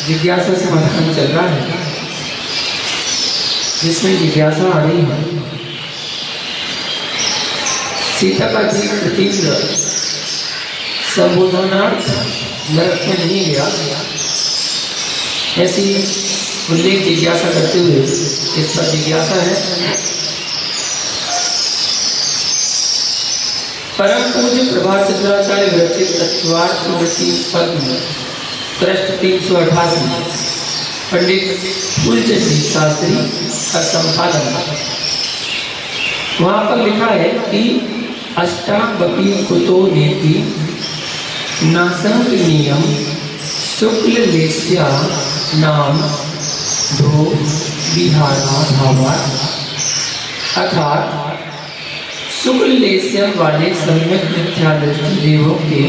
जिज्ञासा समाधान चल रहा है, जिसमें जिज्ञासा आ रही है सीता का जीवन तीव्र संबोधनार्थ नरक में नहीं गया, ऐसी उल्लेख जिज्ञासा करते हुए इस पर जिज्ञासा है। परम पूज्य प्रभात चंद्राचार्य विरचित तत्वार्थ वृत्ति पद में पृष्ठ 388 पंडित फूलचंद शास्त्री का संपादन। वहां पर लिखा है कि अष्टावपी कुतो नेति नासंगनीयम शुक्ल लेस्या नाम धो विहारा भावा, अर्थात शुक्ल लेस्यम वाले सम्यक मिथ्यादृष्टि देवों के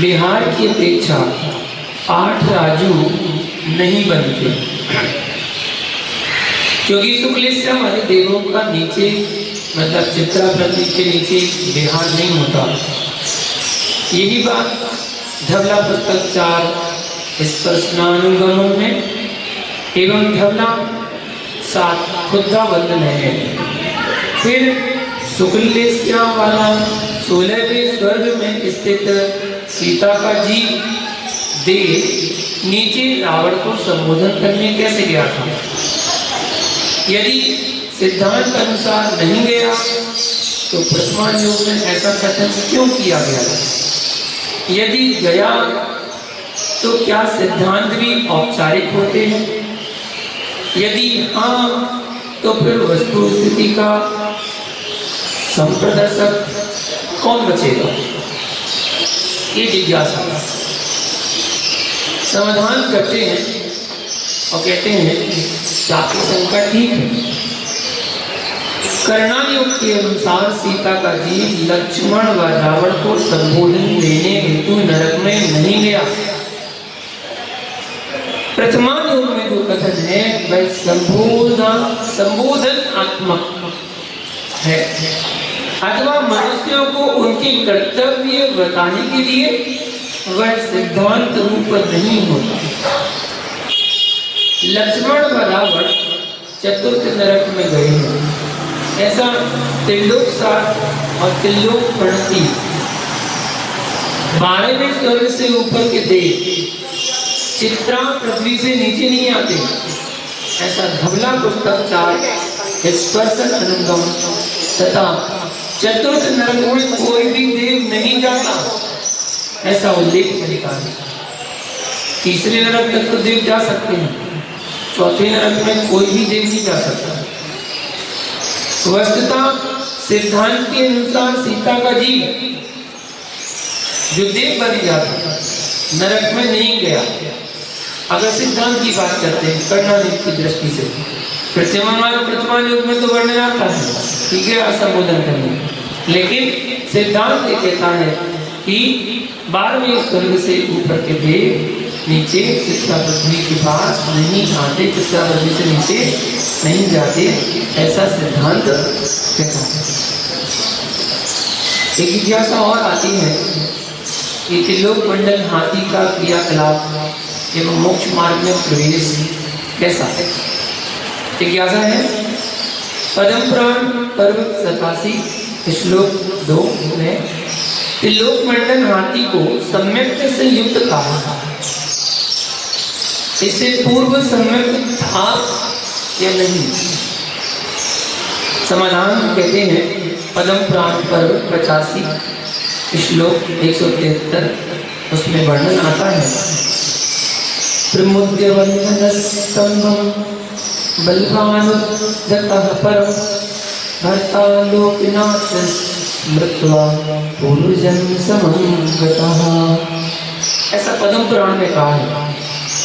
विहार की अपेक्षा 8 राजू नहीं बनते, क्योंकि शुक्लेश्या वाले देवों का नीचे मतलब चित्रा प्रतीक के नीचे विहार नहीं होता। यही बात धवला पुस्तक 4 स्पर्शनानुगमों में एवं धवला 7 खुद्दा वंदन है। फिर शुक्लेश्या वाला 16वें स्वर्ग में स्थित सीता का जी देव नीचे रावण को संबोधन करने कैसे गया था? यदि सिद्धांत अनुसार नहीं गया तो वर्तमान युग में ऐसा कथन क्यों किया गया? यदि गया तो क्या सिद्धांत भी औपचारिक होते हैं? यदि हाँ तो फिर वस्तु स्थिति का संप्रदर्शक कौन बचेगा? ये जिज्ञासा समाधान करते हैं और कहते हैं कि आपकी शंका ठीक है। कर्णायुग के अनुसार सीता का जीव लक्ष्मण व रावण को संबोधन देने हेतु नरक में नहीं गया। प्रथमान युग में जो कथन है वह संबोधनात्मक है, अथवा मनुष्यों को उनके कर्तव्य बताने के लिए वह सिद्धांत रूप नहीं होता। लक्ष्मण व रावण चतुर्थ नरक में गए हैं, ऐसा त्रिलोक सार और त्रिलोक प्रणति 12वें स्वर्ग से ऊपर के देव चित्रा पृथ्वी से नीचे नहीं आते, ऐसा धवला पुस्तक 4 स्पर्शन अनुगम तथा चतुर्थ नरक में कोई भी देव नहीं जाता, ऐसा उल्लेख लिखा है। तीसरे नरक तक तो देव जा सकते हैं, चौथे नरक में कोई भी देव नहीं जा सकता। वस्तुतः सिद्धांत के अनुसार सीता का जीव जो देव बन जाता नरक में नहीं गया। अगर सिद्धांत की बात करते हैं कर्णायुग की दृष्टि से, प्रथमान युग में तो वर्णन आता है, ठीक है, असंबोधन करने, लेकिन सिद्धांत ये कहता है कि 12वें स्वर्ग से ऊपर के देव नीचे चित्रा पृथ्वी के पास नहीं आते, चित्रा पृथ्वी से नीचे नहीं जाते, ऐसा सिद्धांत कहता है। एक जिज्ञासा और आती है कि त्रिलोक मंडल हाथी का क्रियाकलाप एवं मोक्ष मार्ग में प्रवेश कैसा है? जिज्ञासा है। पद्म पुराण पर्व 87 श्लोक 2 में त्रिलोक मंडल हाथी को सम्यक से युक्त कहा, इससे पूर्व सम्यक था या नहीं? समाधान कहते हैं पद्म पुराण पर्व 85 श्लोक 173 उसमें वर्णन आता है। प्रमुद्य वंदनस्तंभं बलवानुद्धतः परं भर्ता लोकनाथ स्मृत्वा पूर्वजन्म समं गतः। ऐसा पद्म पुराण में कहा है।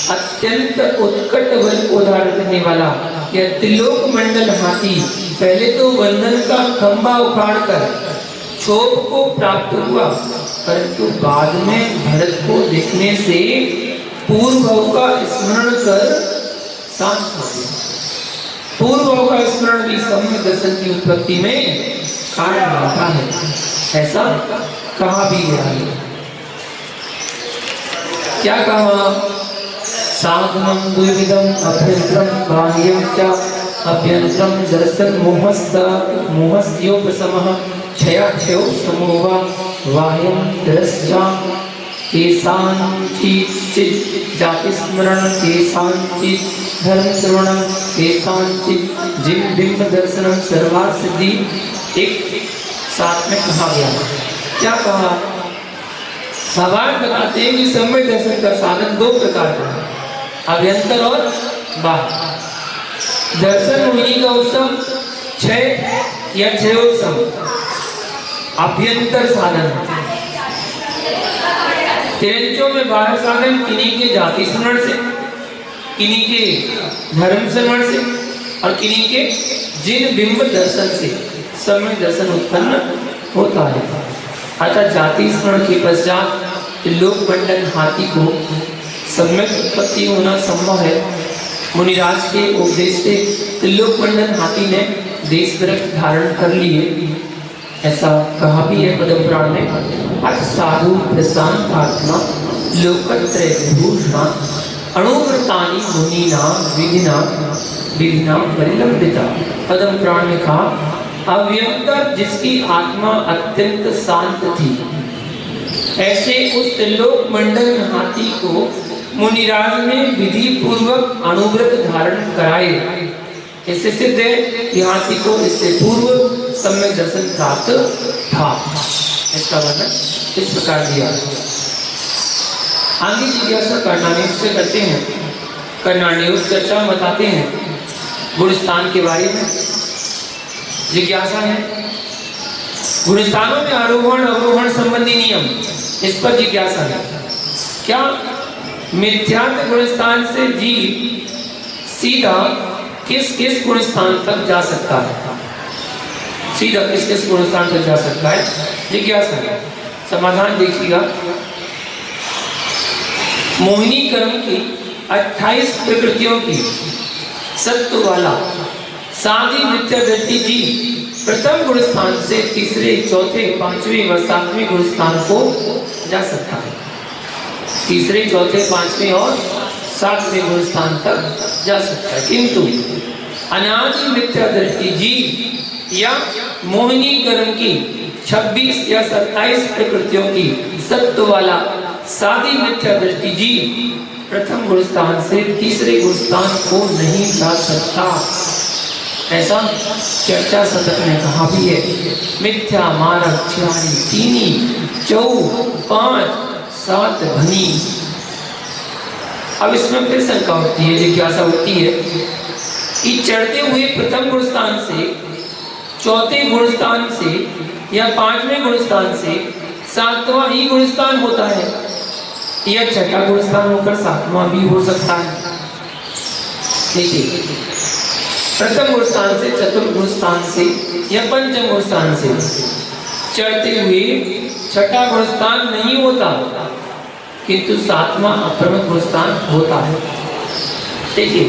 अत्यंत उत्कट बल को धारण करने वाला यह त्रिलोक मंडल हाथी पहले तो बंधन का खंभा उखाड़कर क्षोभ को प्राप्त हुआ, परंतु बाद में भरत को देखने से पूर्व भाव का स्मरण कर शांत हो गया। पूर्व भाव का स्मरण भी सम्यक दर्शन की उत्पत्ति में कारण बनता है, ऐसा कहा भी गया है। क्या कहा? साधनम द्विविधम अभ्यंतरम बाह्यम च अभ्यंतरम दर्शन मोहस्योपशमः क्षयाक्षयो समोवा बाह्यम दृश्या केषाञ्चित् जाति स्मरण केषाञ्चित् धर्म श्रवणम केषाञ्चित् जिन बिंब दर्शनम सर्वार्थ सिद्धि। एक साथ में कहा गया। क्या कहा? भगवान बताते हैं कि सम्यक दर्शन का साधन दो प्रकार का है, अभ्यंतर और बाह्य। दर्शन मुनि का उत्सव क्षय या क्षयोत्सव अभ्यंतर साधन है। तिरंजों में बाह्य साधन किन्हीं के जाति स्मरण से, किन्हीं के धर्म श्रवण से और किन्हीं के जिन बिंब दर्शन से सम्यक दर्शन उत्पन्न होता है। अतः जाति स्मरण के पश्चात लोकमंडन हाथी को सम्यक उत्पत्ति होना संभव है। मुनिराज के उपदेश से लोकमंडन हाथी ने देश वृक्ष धारण कर लिए, ऐसा कहा भी है पद्म पुराण में। अथ साधु प्रशांत आत्मा लोकत्रय विभूषणा अणुव्रतानि मुनीना विधिना परिलंबिता। पद्म पुराण में कहा, अव्यंतर जिसकी आत्मा अत्यंत शांत थी, ऐसे उस त्रिलोक मंडल हाथी को मुनिराज ने विधि पूर्वक अणुव्रत धारण कराए। इससे सिद्ध है कि हाथी को इससे पूर्व सम्यक दर्शन प्राप्त था। इसका वर्णन इस प्रकार दिया। आगे जिज्ञासा कर्णानी से करते हैं। कर्णानी उस चर्चा में बताते हैं गुणस्थान के बारे में। जिज्ञासा है गुणस्थानों में आरोहण अवरोहण संबंधी नियम, इस पर जिज्ञासा है। क्या मिथ्यात्व गुणस्थान से जीव सीधा किस किस गुणस्थान तक जा सकता है? सीधा किस किस गुणस्थान तक जा सकता है? जिज्ञासा है। समाधान देखिएगा। मोहिनी कर्म की 28 प्रकृतियों की सत्व वाला साधी मिथ्या दृष्टि जीव प्रथम गुणस्थान से तीसरे, चौथे, पांचवें व सातवें गुणस्थान को जा सकता है। तीसरे, चौथे, पांचवें और सातवें गुणस्थान तक जा सकता है, किंतु अनादि मिथ्या दृष्टि जीव या मोहिनी कर्म की 26 या 27 प्रकृतियों की सत्व वाला साधी मिथ्या दृष्टि जीव प्रथम गुणस्थान से तीसरे गुणस्थान को नहीं जा सकता, ऐसा चर्चा शतक ने कहा भी है। मिथ्या मारक छियानी तीनी चौ 5 7 भनी। अब इसमें फिर शंका होती है, जिज्ञासा होती है कि चढ़ते हुए प्रथम गुणस्थान से, चौथे गुणस्थान से या 5वें गुणस्थान से 7वां ही गुणस्थान होता है, या छठा गुणस्थान होकर 7वां भी हो सकता है। देखिए, प्रथम गुणस्थान से, चतुर्थ गुणस्थान से या पंचम गुणस्थान से चढ़ते हुए छठा गुणस्थान नहीं होता, किंतु 7वां अप्रमुख गुणस्थान होता है। देखिए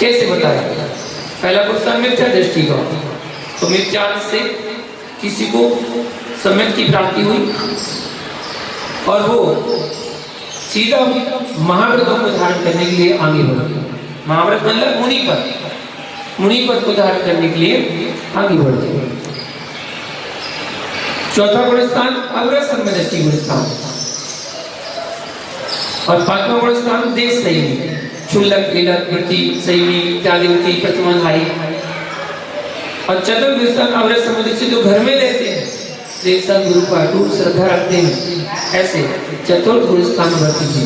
कैसे बताया। पहला गुणस्थान मिथ्या दृष्टि का, तो मिथ्या से किसी को सम्यक की प्राप्ति हुई और वो सीधा महाव्रतों को धारण करने के लिए आगे बढ़े। महाव्रत मतलब मुनि पद को धारण करने के लिए आगे बढ़े। चौथा गुणस्थान अव्रत सम्यक दृष्टि गुणस्थान और 5वां गुणस्थान देश संयमी, क्षुल्लक, कीलक, वृत्ति संयमी, इत्यादि प्रतिमाधारी। और चतुर्थ गुणस्थान अव्रत सम्यक दृष्टि जो घर में रहते हैं, जैसा गुरु पर अटूट श्रद्धा रखते हैं, ऐसे चतुर्थ गुणस्थान व्रती जी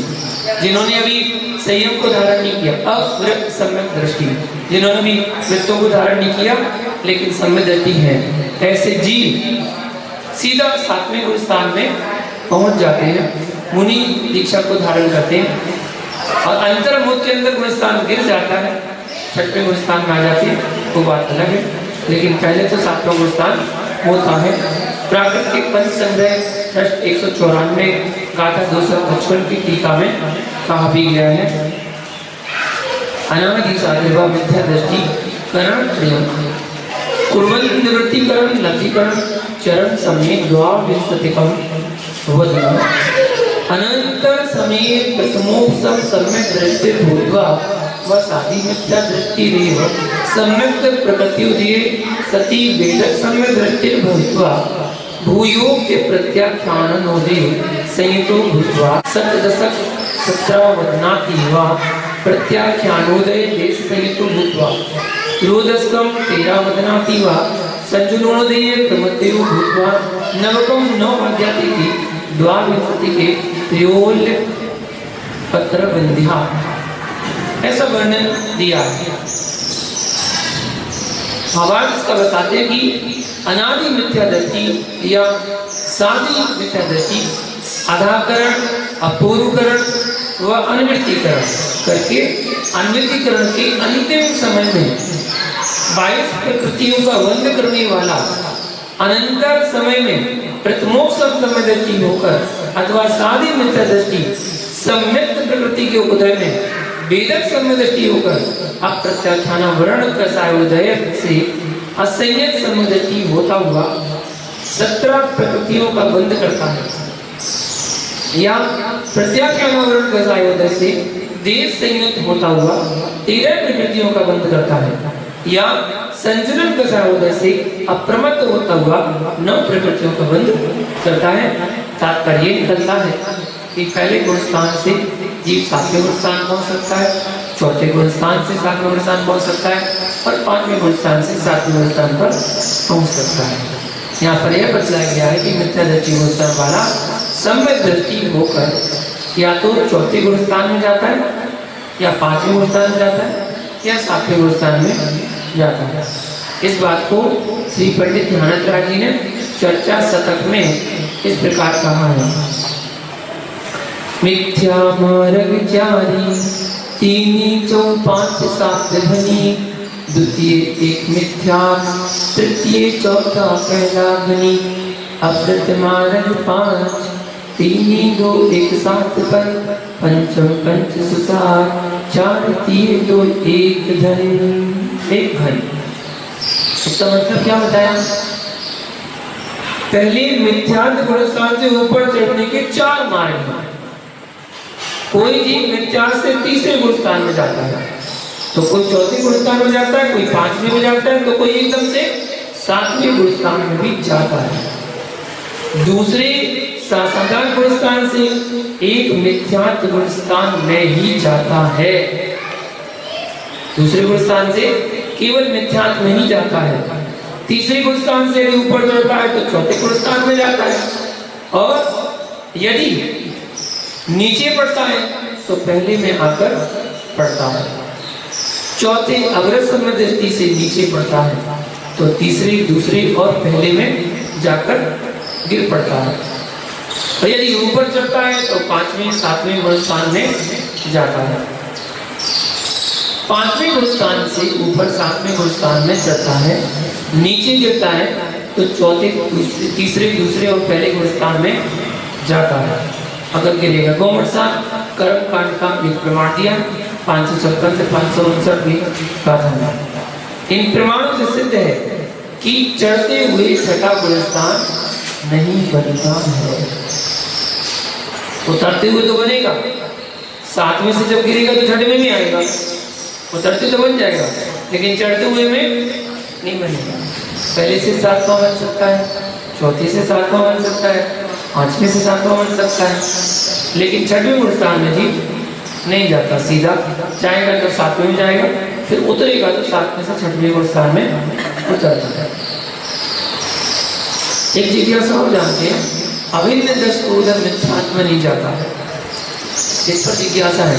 जिन्होंने अभी संयम को धारण नहीं किया, अव्रत सम्यक दृष्टि, जिन्होंने भी वृत्तों को धारण नहीं किया लेकिन सम्यक दृष्टि है, ऐसे जीव सीधा 7वें गुणस्थान में पहुंच जाते हैं, मुनि दीक्षा को धारण करते हैं और अंतर्मुख के अंदर गुणस्थान गिर जाता है, 6वें गुणस्थान में आ जाती है, वो बात अलग है। लेकिन पहले तो सातवां गुण स्थान होता है। प्राकृत के पंच संग्रह पृष्ठ 194 गाथा 255 की टीका में कहा भी गया है, अनादि साधर्वा मिथ्या दृष्टि करण प्रियम कुर्वन् निवृत्तिकरण लब्धिकरण चरण समेत द्वाविंशतिकम वदन अनंतर समेत प्रथमोपसम सम्यक दृष्टि भूत्वा व साधि मिथ्या दृष्टि रेव सम्यक प्रकृत्युदये सती वेदक सम्यक दृष्टि भूत्वा भूयोग्य प्रत्याख्यानोदये संयुतो भूत्वा सप्तदशक 17 वदनाति वा प्रत्याख्यानोदय देश संयुतो भूत्वा रोदस्कम 13 वदनाति वा संजुनोदये प्रमत्यो भूत्वा नवकम 9 अध्याति की द्वाविंशति के त्रयोल्य पत्र बंध्या ऐसा वर्णन दिया है। भावार्थ इसका बताते हैं कि अनादि मिथ्या दृष्टि या सादी मिथ्या दृष्टि आधाकरण अपूर्वकरण व अनवृत्तिकरण करके अनवृत्तिकरण के अंतिम समय में 22 प्रकृतियों का वंद करने वाला अनंतर समय में प्रथमोपसम समय दृष्टि होकर अथवा सादी मिथ्या दृष्टि सम्यक प्रकृति के उदय में वेदक समय दृष्टि होकर अप्रत्याख्यान वर्ण कसायोदय से असंयत समय दृष्टि होता हुआ 17 प्रकृतियों का बंध करता है, या प्रत्याख्यान वर्ण कसायोदय से देश संयत होता हुआ 13 प्रकृतियों का बंध करता है, या संचलन कसायोदय से अप्रमत्त होता हुआ 9 प्रकृतियों का बंध करता है। तात्पर्य निकलता है कि पहले गुण स्थान से जीव 7वें गुण स्थान पहुंच सकता है, 4थे गुण स्थान से 7वें गुण स्थान पहुंच सकता है और 5वें गुण स्थान से 7वें गुण स्थान पर पहुंच सकता है। यहाँ पर यह बतलाया गया है कि मिथ्या दृष्टि गुण स्थान वाला सम्यक दृष्टि होकर या तो 4थे गुण स्थान में जाता है, या 5वें गुण स्थान में जाता है, या 7वें गुण स्थान में जाता है। इस बात को श्री पंडित ध्यानत राय जी ने चर्चा शतक में इस प्रकार कहा है, मिथ्या मार्ग चारी तीनी 4 5 7 धनी द्वितीय 1 मिथ्या तृतीय 4था पहला धनी अप्रत मार्ग 5 तीनी 2 1 7 पर पंचम पंच सुसार 4 3 2 1 धन 1 धन। इसका मतलब क्या बताया? पहले मिथ्यात्व गुण स्थान से ऊपर चढ़ने के 4 मार्ग हैं। कोई जीव मिथ्या से 3रे गुण स्थान में जाता है, तो कोई 4थे गुण स्थान में जाता है, कोई 5वें में जाता है, तो कोई एकदम से 7वें गुण स्थान में भी जाता है। दूसरे साधारण गुण स्थान से एक मिथ्यात्व गुण स्थान में ही जाता है, दूसरे गुण स्थान से केवल मिथ्यात्व में ही जाता है। तीसरे गुण स्थान से यदि ऊपर चढ़ता है तो 4थे गुण स्थान में जाता है, और यदि नीचे पड़ता है तो पहले में आकर पड़ता है। 4थे अग्र समय दृष्टि से नीचे पड़ता है तो तीसरे दूसरे और पहले में जाकर गिर पड़ता है, और यदि ऊपर चढ़ता है तो 5वें 7वें गुण स्थान में जाता है। 5वें गुण स्थान से ऊपर 7वें गुण स्थान में चढ़ता है, नीचे गिरता है तो 4थे तीसरे दूसरे और पहले गुण स्थान में जाता है अगर गिरेगा। गौमठसा कर्म कांड का एक प्रमाण दिया, 556 से 559 भी कहा। इन प्रमाणों से सिद्ध है कि चढ़ते हुए 6ठा गुण स्थान नहीं बनता है। उतरते हुए तो बनेगा, 7वें से जब गिरेगा तो 6ठे में भी आएगा, उतरते तो बन जाएगा, लेकिन चढ़ते हुए में नहीं बनेगा। पहले से 7वां बन सकता है, 4थे से 7वां बन सकता है, 5वें से 7वां बन सकता है, लेकिन 6वें गुण स्थान में जी नहीं जाता। सीधा जाएगा तो 7वें में जाएगा, फिर उतरेगा तो 7वें से 6वें गुण स्थान में उतरता है। एक जिज्ञासा और जानते हैं, अभिन्न 10 ऊर्ध्व मिथ्यात्व नहीं जाता है। इस पर जिज्ञासा है,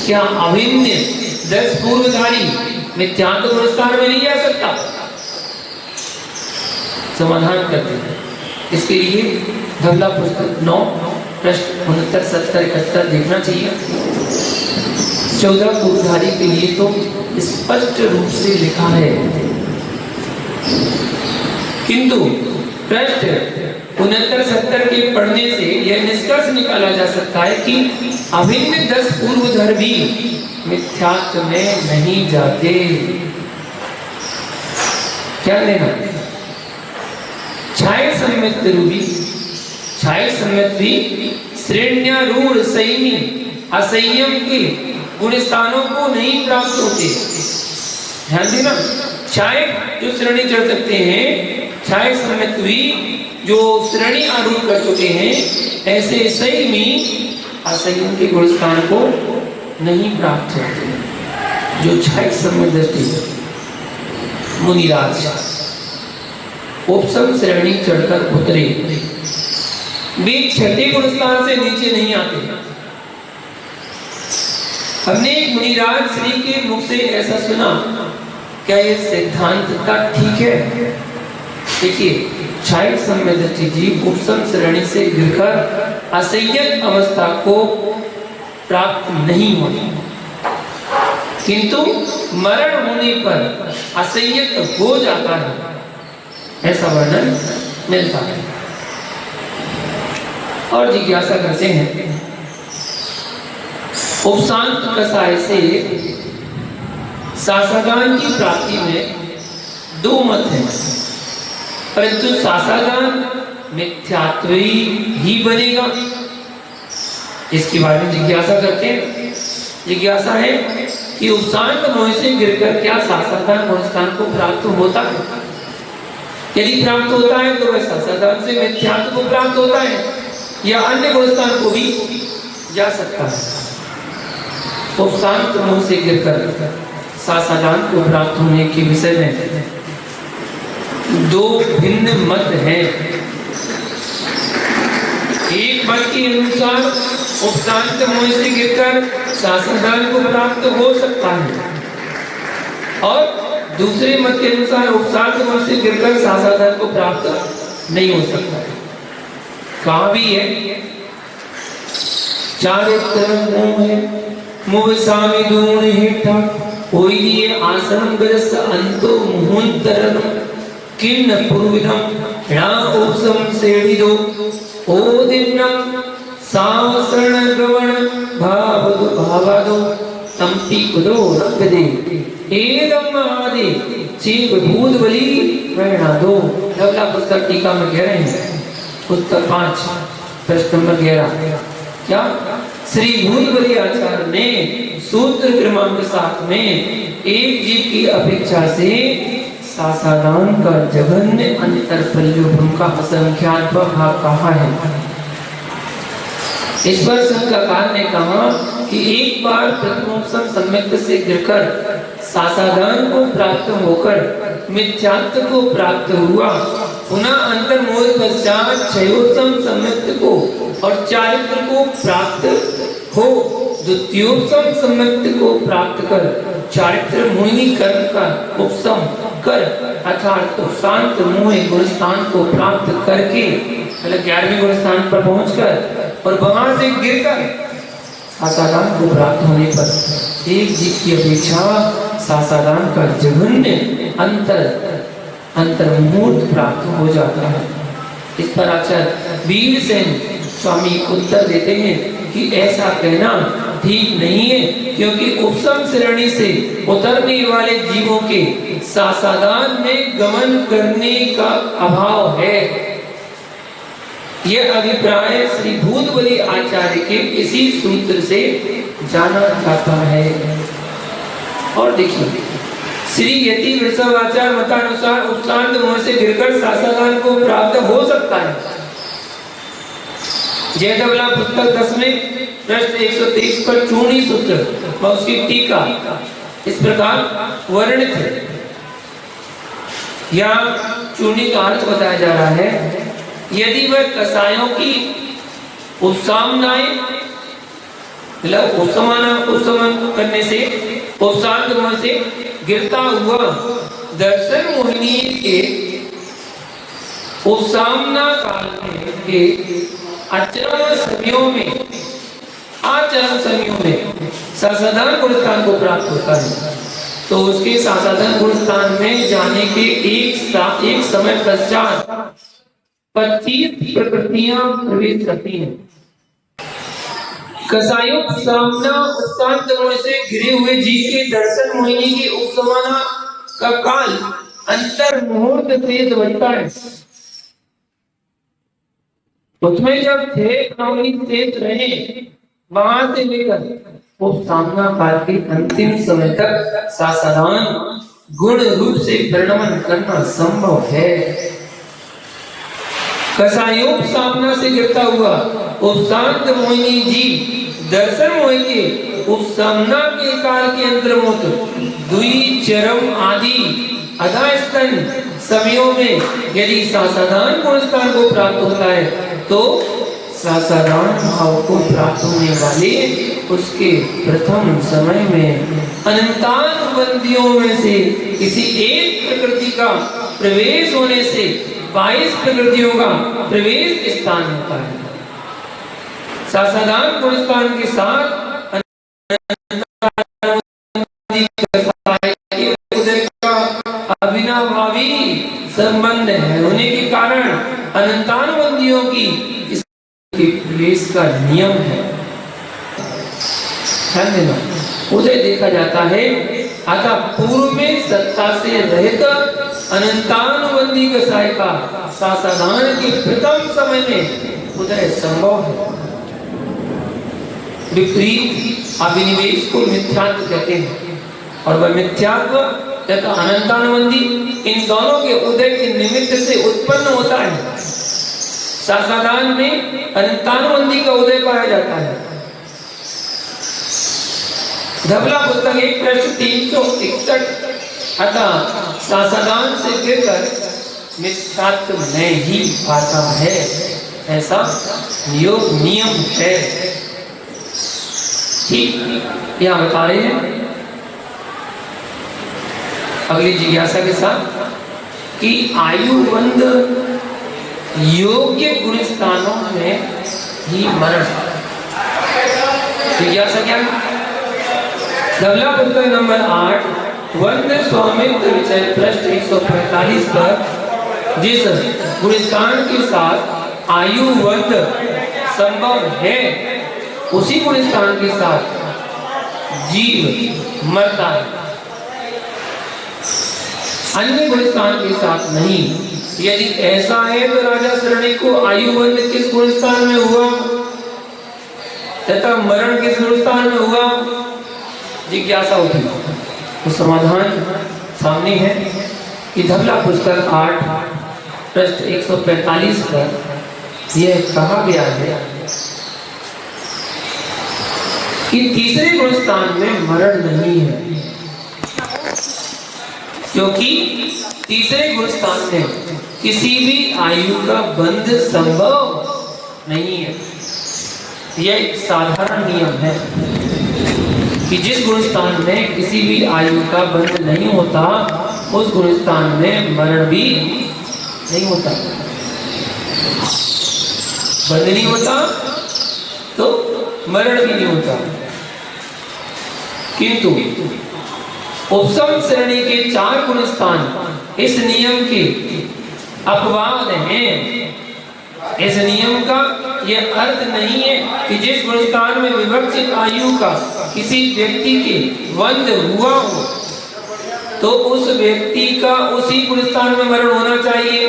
क्या अभिन्न 10 पूर्वधारी मिथ्यात्व गुण स्थान में नहीं जा सकता? समाधान करते हैं। इसके लिए धवला पुस्तक 9 पृष्ठ 69 70 71 देखना चाहिए। 14 पूर्वधारी के लिए तो स्पष्ट रूप से लिखा है किंतु पृष्ठ 69-70 के पढ़ने से यह निष्कर्ष निकाला जा सकता है कि अभिन्न 10 पूर्वधर भी मिथ्यात्व में नहीं जाते। क्या लेना? छाय सम्यक्त रूपी छाय सम्यक्त भी श्रेण्यारूढ़ संयमी असंयम के गुण स्थानों को नहीं प्राप्त होते। ध्यान देना, छाय जो श्रेणी चढ़ सकते हैं, छाय सम्यक्त भी जो श्रेणी आरूढ़ कर चुके हैं, ऐसे संयमी असंयम के गुण स्थान को नहीं प्राप्त होते। जो छाय सम्यक्त दृष्टि मुनिराज उपसम श्रेणी चढ़कर उतरे, वे छठे गुण स्थान से नीचे नहीं आते। हमने एक मुनिराज श्री के मुख से ऐसा सुना, क्या यह सिद्धांतता ठीक है? देखिए, छाय सम्यक्त जी उपसम श्रेणी से गिरकर असंयत अवस्था को प्राप्त नहीं होती, किंतु मरण होने पर असंयत हो जाता है, ऐसा वर्णन मिलता है। और जिज्ञासा करते हैं, उपशांत कसाय से सासादान की प्राप्ति में दो मत हैं, परंतु सासादान मिथ्यात्वी ही बनेगा, इसके बारे में जिज्ञासा करते हैं। जिज्ञासा है कि उपशांत मोह से गिरकर क्या सासादान गुणस्थान को प्राप्त होता है? यदि प्राप्त होता है तो वह सासादान से मिथ्यात्व को प्राप्त होता है या अन्य गुणस्थान को भी जा सकता है। उपशांत मोह से गिरकर सासादान को प्राप्त होने के विषय में दो भिन्न मत हैं। एक मत के अनुसार उपशांत मोह से गिरकर सासादान को प्राप्त हो सकता है, और दूसरे मत के अनुसार उपशांत मोह से गिरकर सासादान को प्राप्त नहीं हो सकता। कहा भी है, चारों तरफ मोह है, मोह सामी दूर हेठा होई दिए आसनम गरस अंतो मुहुंतरन किन्न पूर्विदम णा उपसम सेड़ी दो ओ दिन्नम सावसरण गवण भावदो भावादो तंपी कुदो रक्कदे एदम आदि चीव भूत बली वैणा दो। अगला पुस्तक टीका में कह रहे हैं, उत्तर 5 प्रश्न नंबर 11, क्या श्री भूत बली आचार्य ने सूत्र क्रमांक 7 में एक जीव की अपेक्षा से सासादान का जघन्य अंतर प्रलोभन का असंख्यात भाग कहा है। इस पर शंकाकार ने कहा कि एक बार प्रथमोपसम सम्यक्त से गिरकर सासादान को प्राप्त होकर मिथ्यात्व को प्राप्त हुआ, पुनः अंतर्मोह पश्चात क्षयोपसम सम्यक्त को और चारित्र को प्राप्त हो द्वितीयोपसम सम्यक्त को प्राप्त कर चारित्र मोहिनी कर्म का उपसम कर अर्थात उपशांत मोह गुणस्थान को प्राप्त करके, मतलब 11वें गुणस्थान पर पहुंचकर और वहां से गिरकर सासादान को प्राप्त होने पर एक जीव की अपेक्षा सासादान का जघन्य अंतर्मुहूर्त प्राप्त हो जाता है। इस पर आचार्य वीरसेन स्वामी उत्तर देते हैं कि ऐसा कहना ठीक नहीं है, क्योंकि उपसम श्रेणी से उतरने वाले जीवों के सासादान में गमन करने का अभाव है। यह अभिप्राय श्री भूत बली आचार्य के इसी सूत्र से जाना जाता है। और देखिए, श्री यति वृषभाचार्य मतानुसार उपशांत मोह से गिरकर सासादान को प्राप्त हो सकता है। जयदेवला पुस्तक 10 में प्रश्न 123 पर चूर्णी सूत्र व उसकी टीका इस प्रकार वर्णित है। यहाँ चूर्णी का अर्थ बताया जा रहा है, यदि वह कसायों की उपसामनाएं मतलब उपसमन करने से उपशांत मोह से गिरता हुआ दर्शन मोहिनी के उपसामना काल के आचरण समयों में सासाधारण गुणस्थान को प्राप्त होता है, तो उसके सासाधन गुण स्थान में जाने के एक समय पश्चात 25 प्रकृतियां प्रवेश करती हैं। कसायुक्त सामना उपशांत गुण से घिरे हुए जीव के दर्शन मोहिनी की उपसमाना का काल अंतर मुहूर्त से बनता है। उसमें जब थे नवनीत शेष रहे, वहां से लेकर उप सामना काल के अंतिम समय तक सासारान गुण रूप से परिणमन करना संभव है। कसायुक्त सामना से गिरता हुआ उपशांत मोहिनी जीव दर्शन मोह के उपसामना के काल के अंतर्मुक्त द्वि चरम आदि अधास्तन समयों में यदि सासाधान गुण स्थान को प्राप्त होता है तो सासाधान भाव को प्राप्त होने वाले उसके प्रथम समय में अनंतानुबंधियों में से किसी एक प्रकृति का प्रवेश होने से 22 प्रकृतियों का प्रवेश स्थान होता है। सासाधान गुण स्थान के साथ अविनाभावी संबंध है होने के कारण अनंतानुबंधियों की इसके प्रवेश का नियम है। उदय देखा जाता है, अतः पूर्व में सत्ता से रहित अनंतानुबंधी कसाय का सासाधान के प्रथम समय में उदय संभव है। विपरीत अभिनिवेश को मिथ्यात्व कहते हैं और वह मिथ्यात्व तथा अनंतानुबंधी इन दोनों के उदय के निमित्त से उत्पन्न होता है। सासाधान में अनंतानुबंधी का उदय पाया जाता है। धबला पुस्तक 1 पृष्ठ 361 अतः सासाधान से गिरकर मिथ्यात्व में ही आता है, ऐसा नियम है। ठीक यहाँ बता रहे हैं अगली जिज्ञासा के साथ कि आयुबंध योग्य गुण स्थानों में ही मरण। जिज्ञासा क्या है? धवला पुस्तक नंबर 8 वंद्य स्वामित्व विषय पृष्ठ 145 पर जिस गुण स्थान के साथ आयुबंध संभव है उसी गुण स्थान के साथ जीव मरता है, अन्य गुण स्थान के साथ नहीं। यदि ऐसा है तो राजा शरणी को आयुबंध किस गुण स्थान में हुआ तथा मरण किस गुण स्थान में हुआ? जिज्ञासा उठी तो समाधान सामने है कि धवला पुस्तक 8 पृष्ठ 145 पर यह कहा गया है कि तीसरे गुण स्थान में मरण नहीं है, क्योंकि तीसरे गुण स्थान में किसी भी आयु का बंध संभव नहीं है। यह एक साधारण नियम है कि जिस गुण स्थान में किसी भी आयु का बंध नहीं होता उस गुण स्थान में मरण भी नहीं होता। बंध नहीं होता तो मरण भी नहीं होता। किंतु उपसम श्रेणी के 4 गुण स्थान इस नियम के अपवाद हैं। इस नियम का यह अर्थ नहीं है कि जिस गुण स्थान में विवक्षित आयु का किसी व्यक्ति के बंध हुआ हो तो उस व्यक्ति का उसी गुण स्थान में मरण होना चाहिए।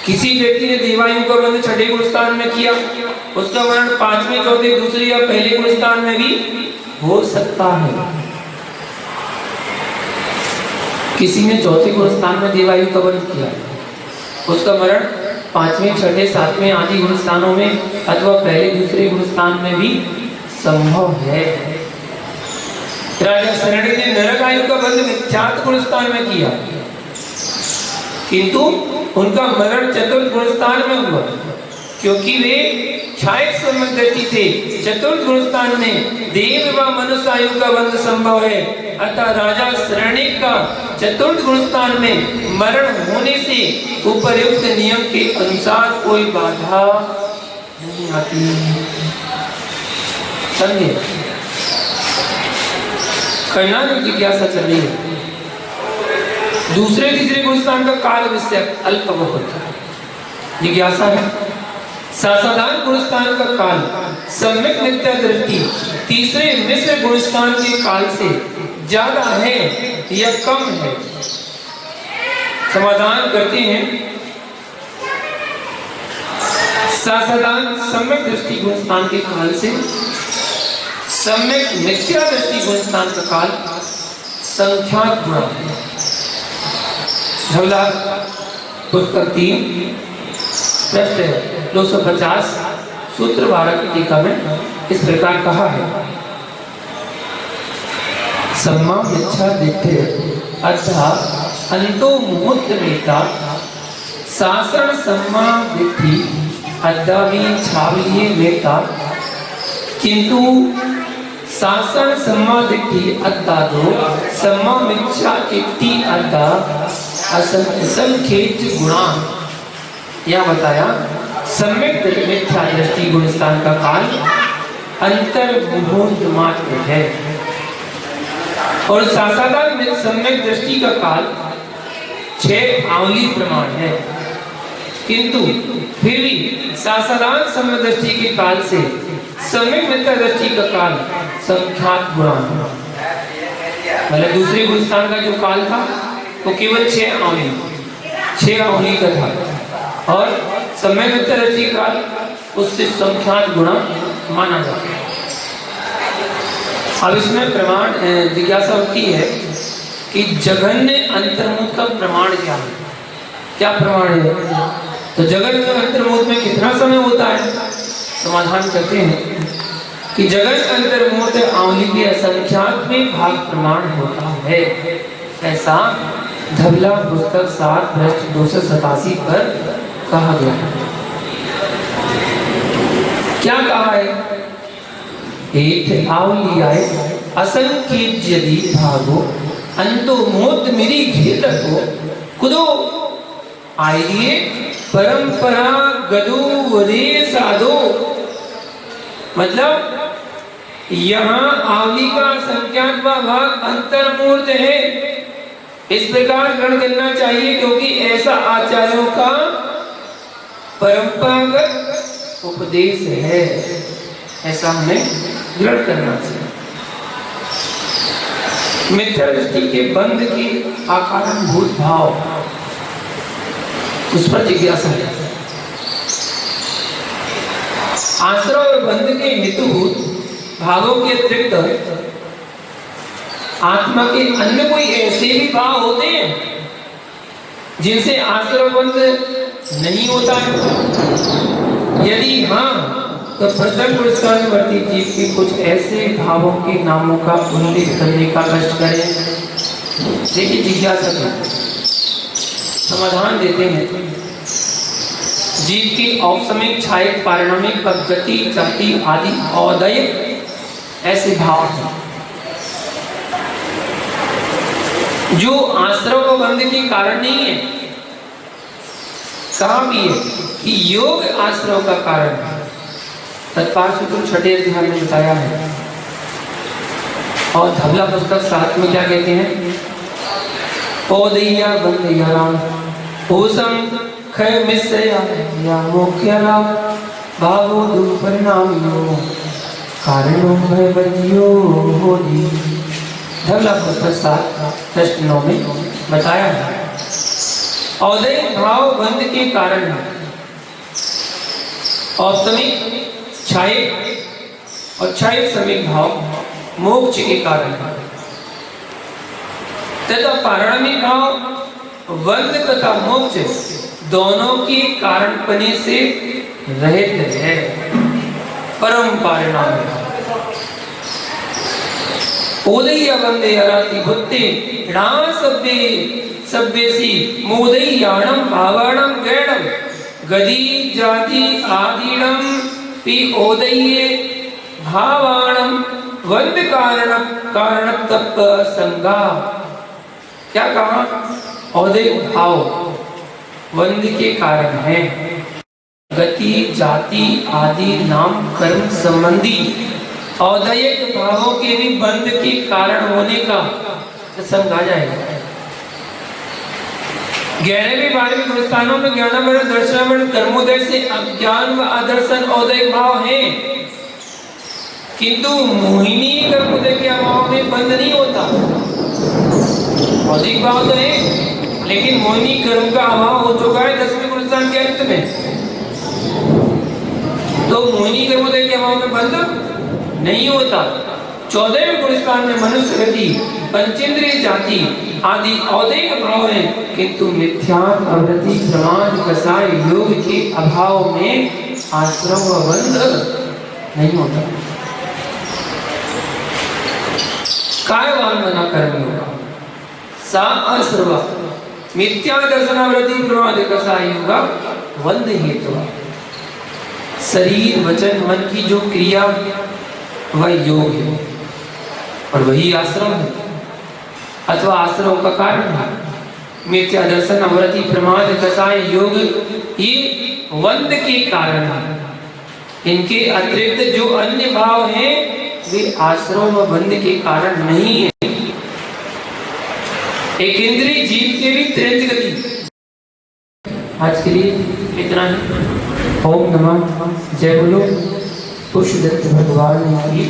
किसी व्यक्ति ने देवायु का बंध 6ठे गुण स्थान में किया, उसका मरण 5वें, 4थे, दूसरे या पहले गुण स्थान में भी हो सकता है। किसी ने 4थे गुण स्थान में देवायु का बंध किया, उसका मरण 5वें, 6ठे, 7वें आदि गुण स्थानों में अथवा पहले दूसरे गुण स्थान में भी संभव है। राजा शरणी ने नरक आयु का बंध मिथ्यात्व गुण स्थान में किया, किंतु उनका मरण 4th गुण स्थान में हुआ, क्योंकि वे छायक समदृष्टि थे। 4th गुण स्थान में देव व मनुष्य आयु का बंध संभव है, अतः राजा शरणी का 4th गुण स्थान में मरण होने से उपर्युक्त नियम के अनुसार कोई बाधा नहीं आती। समझे? करना नहीं जिज्ञासा चल रही है। दूसरे तीसरे गुण स्थान का काल विषय अल्प बहुत जिज्ञासा है। सासाधारण गुण स्थान का काल सम्यक मिथ्या दृष्टि तीसरे मिश्र गुण स्थान के काल से ज्यादा है या कम है? समाधान करते हैं। सासाधारण सम्यक दृष्टि गुण स्थान के काल से सम्यक मिथ्या दृष्टि गुण स्थान का काल संख्यात गुणा है। धवला पुस्तक 3 पृष्ठ 250 सूत्र 12 की टीका में इस प्रकार कहा है। सम्मा मिथ्या दिट्ठे अथा अंतो मुहूर्तमेता सासण सम्मा दिट्ठि अद्दावी छावलिये मेता किंतु सासण सम्मा दिट्ठि अद्दादो सम्मा मिथ्या इट्टि अद्दा असंख्येच गुणा। यह बताया सम्यक मिथ्या दृष्टि गुण स्थान का काल अंतर मुहूर्त मात्र है और सासाधारण सम्यक दृष्टि का काल 6 आंवली प्रमाण है, किंतु फिर भी सासाधारण सम्यक दृष्टि के काल से सम्यक मिथ्या दृष्टि का काल संख्यात गुणा है। मतलब दूसरे गुण स्थान का जो काल था वो केवल 6 आंवली का था और सम्यक मिथ्या दृष्टि काल उससे संख्यात गुणा माना जाता है। अब इसमें प्रमाण जिज्ञासा होती है कि जघन्य अंतर्मुख का प्रमाण क्या है? क्या प्रमाण है? तो जघन्य अंतर्मुख में कितना समय होता है? समाधान करते हैं कि जगत अंतर्मुख आंवली के असंख्यात में भाग प्रमाण होता है। ऐसा धवला पुस्तक 7 पृष्ठ 287 पर कहा गया है। क्या कहा है? एक आंवली आए असंख्येत यदि भागो अंतो मोद मेरी घेतको कुदो आइए परंपरा गदो वरे साधो। मतलब यहाँ आंवली का संख्यात भाग अंतर्मूर्त है, इस प्रकार ग्रहण करना चाहिए क्योंकि ऐसा आचार्यों का परंपरागत उपदेश है। ऐसा हमें ग्रहण करना चाहिए। मिथ्या दृष्टि के बंध के आकारणभूत भाव, उस पर जिज्ञासा है। आश्रय और बंध के हेतुभूत भावों के अतिरिक्त आत्मा के अन्य कोई ऐसे भी भाव होते हैं जिनसे आश्रय और बंध नहीं होता है? यदि हाँ, तो प्रथम पुरस्कार वर्ती जीव के कुछ ऐसे भावों के नामों का उल्लेख करने का कष्ट करें। देखिए जिज्ञासा का समाधान देते हैं। जीव की औपसमिक, छायक, पारिणामिक, गति, जाति आदि औदयिक ऐसे भाव हैं जो आश्रय व बंध के कारण नहीं है। कहा भी है कि योग आश्रय का कारण है। तत्पार सूत्र 6 अध्याय में बताया है। और धवला पुस्तक 7 में क्या कहते हैं? ओदैया बंदैया राम ओसम खय मिस्या या मोक्यला भावो दु परिणामियो कारणो भय बजियो होली। धवला पुस्तक 7 पृष्ठ 9 में बताया है। औदय भाव बंध के कारण है। औपसमिक, छायक और छायक समिक भाव मोक्ष के कारण है तथा पारिणामिक भाव बंध तथा मोक्ष दोनों के कारणपने से रहित है। परम पारिणामिक ओदैया बंदैया राति भुत्ते णाम सब्बेसी मोदैयाणम भावाणम गैणम गदी जाति आदीणम पि ओदैये भावाणम वंद कारण तप संगा। क्या कहा? औदय भाव वंद के कारण है। गति, जाति आदि नाम कर्म संबंधी औदयिक भावों के भी बंध के कारण होने का प्रसंग आ जाएगा। 11वें 12वें गुणस्थानों में ज्ञानामृत दर्शनामृत कर्मोदय से अज्ञान व अदर्शन औदयिक भाव है, किंतु मोहिनी कर्मोदय के अभाव में बंध नहीं होता। औदयिक भाव तो है, लेकिन मोहिनी कर्म का अभाव हो चुका है 10वें गुणस्थान के अंत में, तो मोहिनी कर्मोदय के अभाव में बंध नहीं होता। 14वें गुणस्थान में मनुष्य गति, पंचेंद्रिय जाति आदि औदयिक भाव है, किंतु मिथ्यात्म अवृत्ति प्रमाद कसाय योग के अभाव में आश्रम व बंध नहीं होता। कायवान मना कर्म होगा सा आश्रव मिथ्या दर्शनावृत्ति प्रमाद कसाय योगा बंध हेतु। शरीर वचन मन की जो क्रिया वह योग है और वही आश्रम है अथवा आश्रम का कारण है। मिथ्या दर्शन अवृत्ति प्रमाद कसाय योग ये बंध के कारण है। इनके अतिरिक्त जो अन्य भाव हैं वे आश्रम व बंध के कारण नहीं है। एक इंद्रिय जीव के भी त्रिंज गति। आज के लिए इतना ही। ओम नमः जय बोलो पुष्पदत्त भगवान की।